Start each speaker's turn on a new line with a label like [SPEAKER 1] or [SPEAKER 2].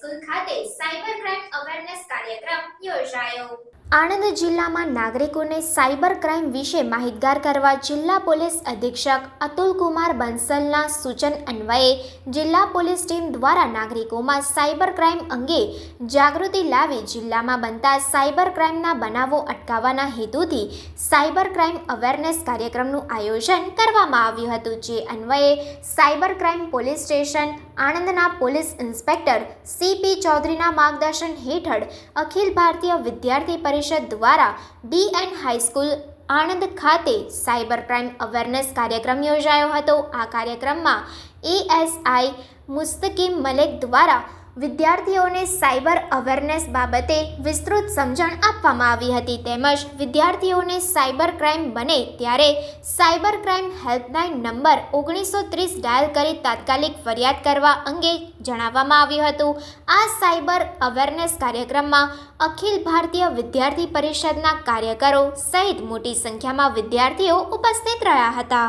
[SPEAKER 1] High school ખાતે cyber crime awareness કાર્યક્રમ યોજાયો।
[SPEAKER 2] આણંદ જિલ્લામાં નાગરિકોને સાયબર ક્રાઇમ વિશે માહિતગાર કરવા જિલ્લા પોલીસ અધિક્ષક અતુલકુમાર બંસલના સૂચન અન્વયે જિલ્લા પોલીસ ટીમ દ્વારા નાગરિકોમાં સાયબર ક્રાઇમ અંગે જાગૃતિ લાવી જિલ્લામાં બનતા સાયબર ક્રાઇમના બનાવો અટકાવવાના હેતુથી સાયબર ક્રાઇમ અવેરનેસ કાર્યક્રમનું આયોજન કરવામાં આવ્યું હતું। જે અન્વયે સાયબર ક્રાઇમ પોલીસ સ્ટેશન આણંદના પોલીસ ઇન્સ્પેક્ટર CP ચૌધરીના માર્ગદર્શન હેઠળ અખિલ ભારતીય વિદ્યાર્થી પરિષદ દ્વારા DN હાઈસ્કૂલ આણંદ ખાતે સાયબર ક્રાઇમ અવેરનેસ કાર્યક્રમ યોજાયો હતો। આ કાર્યક્રમમાં ASI મુસ્તકીમ મલેક દ્વારા વિદ્યાર્થીઓને સાયબર અવેરનેસ બાબતે વિસ્તૃત સમજણ આપવામાં આવી હતી તેમજ વિદ્યાર્થીઓને સાયબર ક્રાઇમ બને ત્યારે cyber crime helpline number 1930 dial કરી તાત્કાલિક ફરિયાદ કરવા અંગે જણાવવામાં આવ્યું હતું। આ સાયબર અવેરનેસ કાર્યક્રમમાં અખિલ ભારતીય વિદ્યાર્થી પરિષદના કાર્યકરો સહિત મોટી સંખ્યામાં વિદ્યાર્થીઓ ઉપસ્થિત રહ્યા હતા।